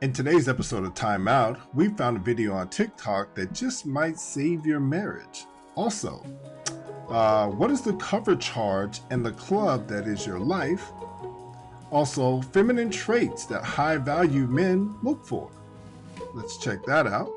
In today's episode of Time Out, we found a video on TikTok that just might save your marriage. Also, what is the cover charge in the club that is your life? Also, feminine traits that high-value men look for. Let's check that out.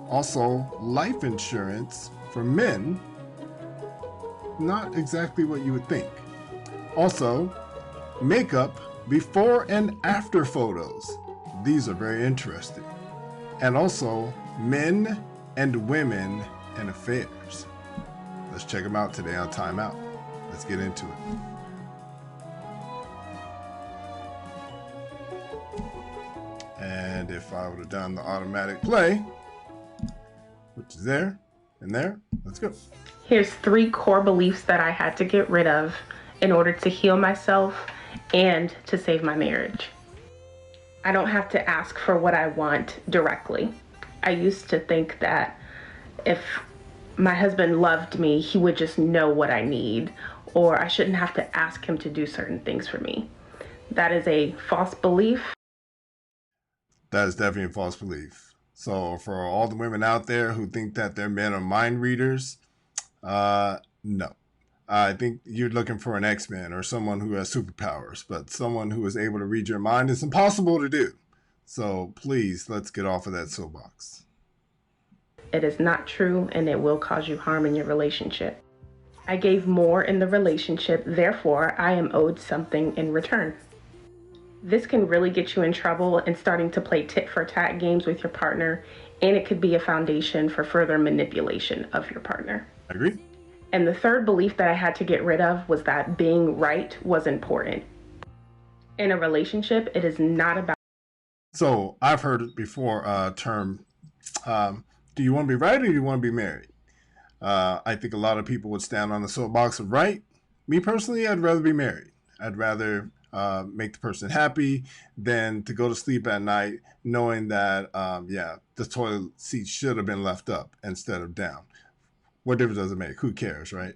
Also, life insurance for men. Not exactly what you would think. Also, makeup before and after photos. These are very interesting. And also, men and women and affairs. Let's check them out today on Time Out. Let's get into it. And if I would have done the automatic play, which is there and there, let's go. Here's 3 core beliefs that I had to get rid of in order to heal myself and to save my marriage. I don't have to ask for what I want directly. I used to think that if my husband loved me, he would just know what I need, or I shouldn't have to ask him to do certain things for me. That is a false belief. That is definitely a false belief. So for all the women out there who think that their men are mind readers, no. I think you're looking for an X-Men or someone who has superpowers, but someone who is able to read your mind is impossible to do. So please, let's get off of that soapbox. It is not true, and it will cause you harm in your relationship. I gave more in the relationship, therefore I am owed something in return. This can really get you in trouble and starting to play tit-for-tat games with your partner, and it could be a foundation for further manipulation of your partner. I agree. And the third belief that I had to get rid of was that being right was important. In a relationship, it is not about... So I've heard it before, term, do you want to be right or do you want to be married? I think a lot of people would stand on the soapbox of right. Me personally, I'd rather be married. I'd rather make the person happy than to go to sleep at night knowing that, the toilet seat should have been left up instead of down. What difference does it make? Who cares, right?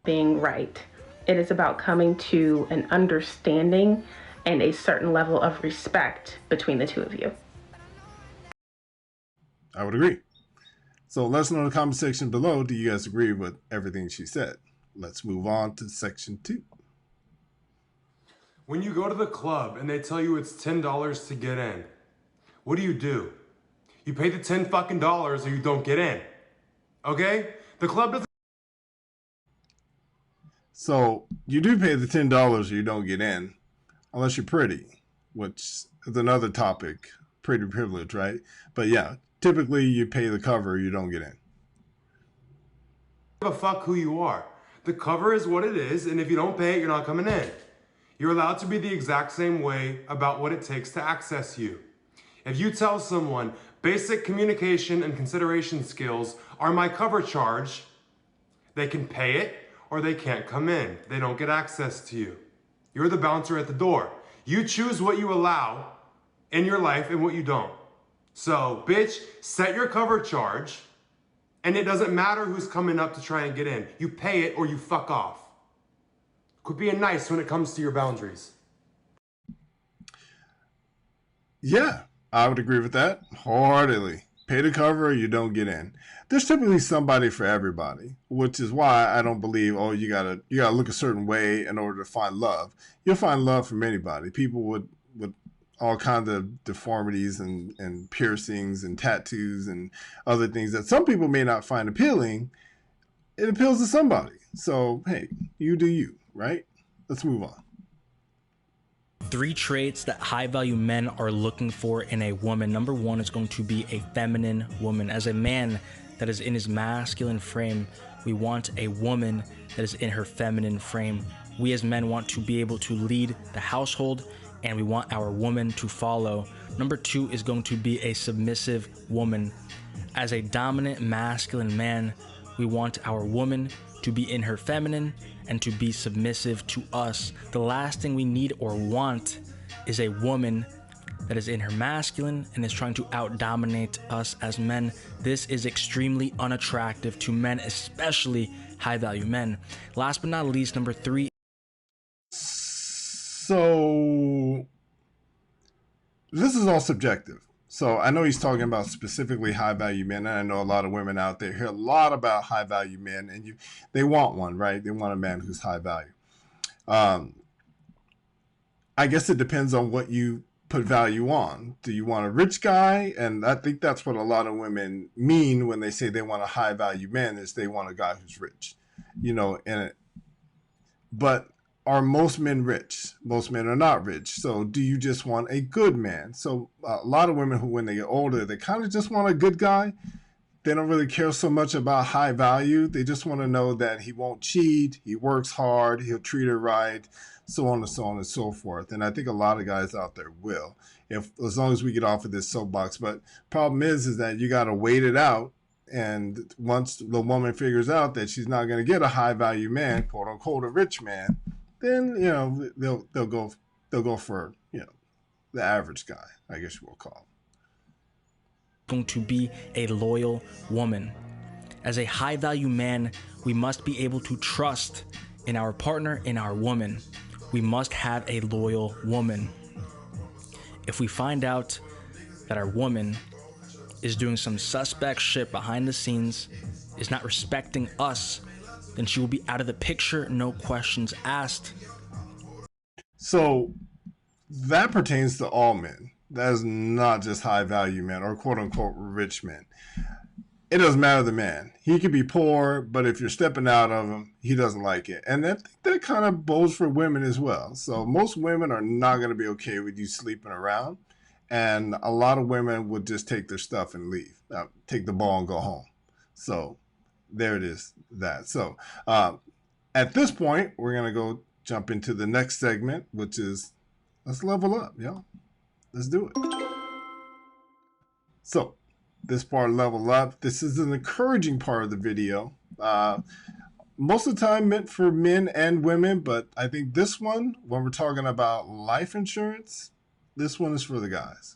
Being right. It is about coming to an understanding and a certain level of respect between the two of you. I would agree. So let us know in the comment section below, do you guys agree with everything she said? Let's move on to section 2. When you go to the club and they tell you it's $10 to get in, what do? You pay the $10 fucking or you don't get in. Okay? The club doesn't... So you do pay the $10 or you don't get in, unless you're pretty, which is another topic, pretty privilege, right? But yeah, typically you pay the cover, you don't get in. Give a fuck who you are. The cover is what it is, and if you don't pay it, you're not coming in. You're allowed to be the exact same way about what it takes to access you. If you tell someone basic communication and consideration skills are my cover charge, they can pay it or they can't come in. They don't get access to you. You're the bouncer at the door. You choose what you allow in your life and what you don't. So, bitch, set your cover charge, and it doesn't matter who's coming up to try and get in. You pay it or you fuck off. Quit being nice when it comes to your boundaries. Yeah, I would agree with that wholeheartedly. Pay the cover or you don't get in. There's typically somebody for everybody, which is why I don't believe, oh, you gotta look a certain way in order to find love. You'll find love from anybody. People with all kinds of deformities and piercings and tattoos and other things that some people may not find appealing. It appeals to somebody. So, hey, you do you, right? Let's move on. 3 traits that high-value men are looking for in a woman. Number 1 is going to be a feminine woman. As a man that is in his masculine frame, we want a woman that is in her feminine frame. We as men want to be able to lead the household, and we want our woman to follow. Number 2 is going to be a submissive woman. As a dominant masculine man, we want our woman to be in her feminine and to be submissive to us. The last thing we need or want is a woman that is in her masculine and is trying to out-dominate us as men. This is extremely unattractive to men, especially high-value men. Last but not least, number 3. So this is all subjective. So I know he's talking about specifically high value men, and I know a lot of women out there hear a lot about high value men, and they want one, right? They want a man who's high value. I guess it depends on what you put value on. Do you want a rich guy? And I think that's what a lot of women mean when they say they want a high value man, is they want a guy who's rich, but are most men rich? Most men are not rich. So do you just want a good man? So a lot of women who, when they get older, they kind of just want a good guy. They don't really care so much about high value. They just want to know that he won't cheat, he works hard, he'll treat her right, so on and so on and so forth. And I think a lot of guys out there will, as long as we get off of this soapbox. But problem is that you got to wait it out. And once the woman figures out that she's not going to get a high value man, quote unquote, a rich man, then they'll go for the average guy, I guess you will call him. Going to be a loyal woman. As a high value man, we must be able to trust in our partner, in our woman. We must have a loyal woman. If we find out that our woman is doing some suspect shit behind the scenes, is not respecting us, then she will be out of the picture, no questions asked. So that pertains to all men. That is not just high value men or quote unquote rich men. It doesn't matter the man. He could be poor, but if you're stepping out of him, he doesn't like it. And that kind of bodes for women as well. So most women are not going to be okay with you sleeping around. And a lot of women would just take their stuff and leave, take the ball and go home. So there it is, that. So at this point, we're going to jump into the next segment, which is let's level up, y'all. Let's do it. So this part, level up, this is an encouraging part of the video. Most of the time meant for men and women, but I think this one, when we're talking about life insurance, this one is for the guys.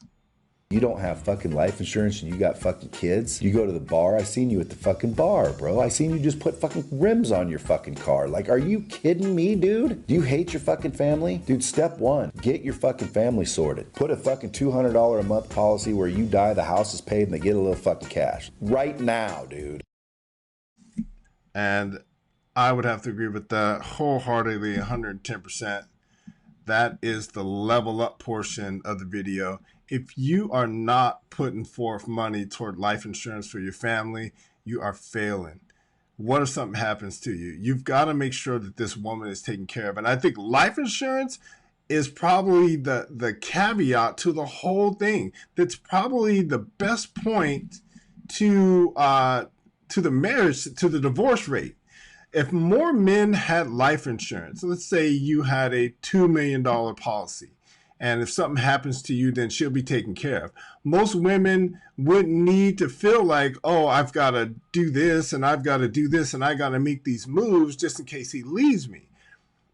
You don't have fucking life insurance and you got fucking kids. You go to the bar. I seen you at the fucking bar, bro. I seen you just put fucking rims on your fucking car. Like, are you kidding me, dude? Do you hate your fucking family? Dude, step one, get your fucking family sorted. Put a fucking $200 a month policy where you die, the house is paid, and they get a little fucking cash. Right now, dude. And I would have to agree with that wholeheartedly, 110%. That is the level up portion of the video. If you are not putting forth money toward life insurance for your family, you are failing. What if something happens to you? You've got to make sure that this woman is taken care of. And I think life insurance is probably the caveat to the whole thing. That's probably the best point to the marriage, to the divorce rate. If more men had life insurance, let's say you had a $2 million policy, and if something happens to you, then she'll be taken care of. Most women wouldn't need to feel like, oh, I've got to do this, and I've got to do this, and I got to make these moves just in case he leaves me.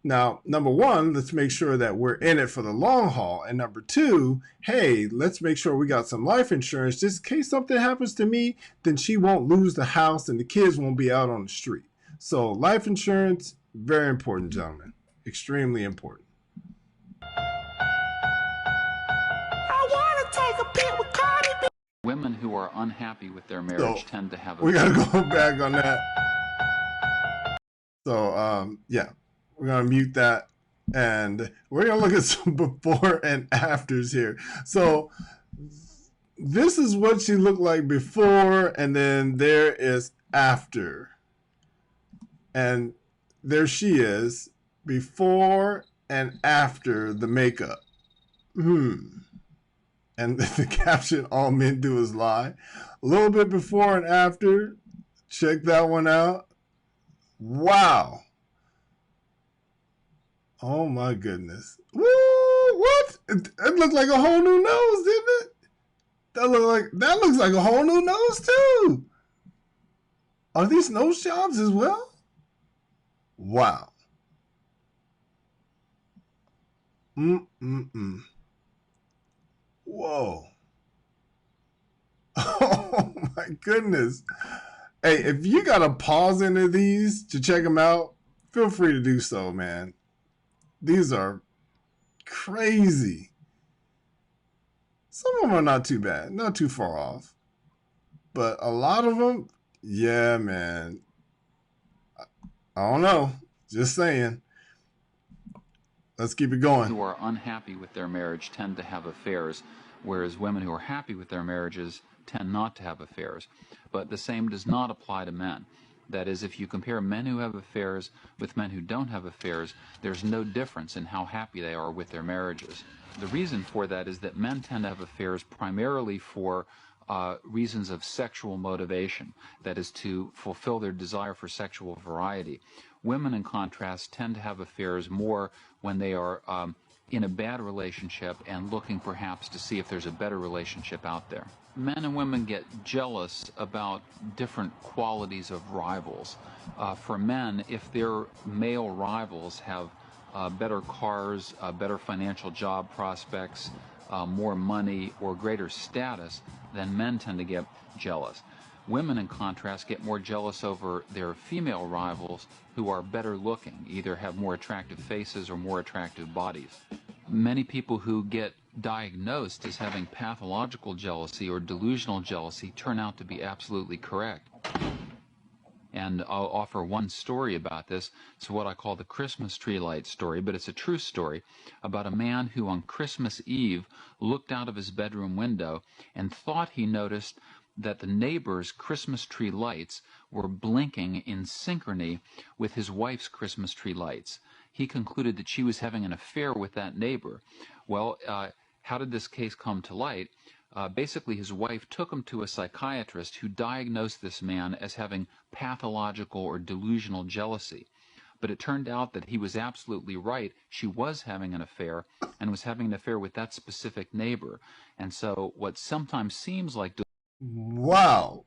Now, number one, let's make sure that we're in it for the long haul. And number two, hey, let's make sure we got some life insurance just in case something happens to me, then she won't lose the house and the kids won't be out on the street. So life insurance, very important, gentlemen. Extremely important. I want to take a pic with Cardi B. Women who are unhappy with their marriage tend to have a... We got to go back on that. So, yeah, we're going to mute that. And we're going to look at some before and afters here. So this is what she looked like before, and then there is after. And there she is, before and after the makeup. And the caption, all men do is lie. A little bit before and after. Check that one out. Wow. Oh my goodness. Woo, what? It looked like a whole new nose, didn't it? That looks like a whole new nose too. Are these nose jobs as well? Wow. Whoa. Oh my goodness. Hey, if you got to pause into these to check them out, feel free to do so, man. These are crazy. Some of them are not too bad, not too far off. But a lot of them, yeah, man. I don't know. Just saying. Let's keep it going. Who are unhappy with their marriage tend to have affairs, whereas women who are happy with their marriages tend not to have affairs. But the same does not apply to men. That is, if you compare men who have affairs with men who don't have affairs, there's no difference in how happy they are with their marriages. The reason for that is that men tend to have affairs primarily for reasons of sexual motivation, that is, to fulfill their desire for sexual variety. Women, in contrast, tend to have affairs more when they are in a bad relationship and looking perhaps to see if there's a better relationship out there. Men and women get jealous about different qualities of rivals. For men, if their male rivals have better cars, better financial job prospects, more money, or greater status, then men tend to get jealous. Women, in contrast, get more jealous over their female rivals who are better looking, either have more attractive faces or more attractive bodies. Many people who get diagnosed as having pathological jealousy or delusional jealousy turn out to be absolutely correct. And I'll offer one story about this. It's what I call the Christmas tree light story, but it's a true story about a man who on Christmas Eve looked out of his bedroom window and thought he noticed that the neighbor's Christmas tree lights were blinking in synchrony with his wife's Christmas tree lights. He concluded that she was having an affair with that neighbor. Well, how did this case come to light? Basically, his wife took him to a psychiatrist who diagnosed this man as having pathological or delusional jealousy. But it turned out that he was absolutely right. She was having an affair and was having an affair with that specific neighbor. And so what sometimes seems like... Wow.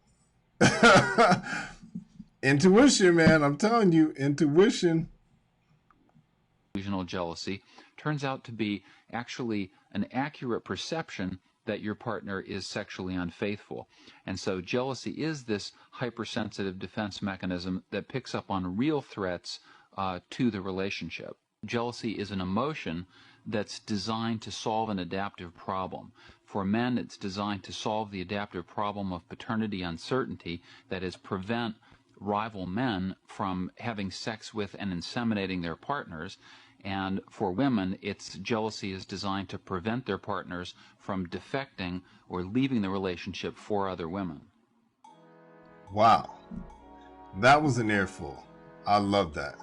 Intuition, man. I'm telling you, intuition. Delusional jealousy turns out to be actually an accurate perception that your partner is sexually unfaithful. And so jealousy is this hypersensitive defense mechanism that picks up on real threats to the relationship. Jealousy is an emotion that's designed to solve an adaptive problem. For men, it's designed to solve the adaptive problem of paternity uncertainty, that is, prevent rival men from having sex with and inseminating their partners. And for women, its jealousy is designed to prevent their partners from defecting or leaving the relationship for other women. Wow. That was an earful. I love that.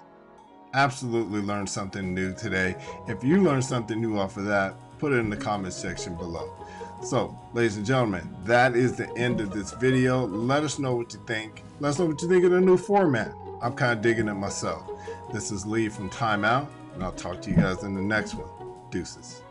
Absolutely learned something new today. If you learned something new off of that, put it in the comment section below. So, ladies and gentlemen, that is the end of this video. Let us know what you think. Let us know what you think of the new format. I'm kind of digging it myself. This is Lee from Time Out, and I'll talk to you guys in the next one. Deuces.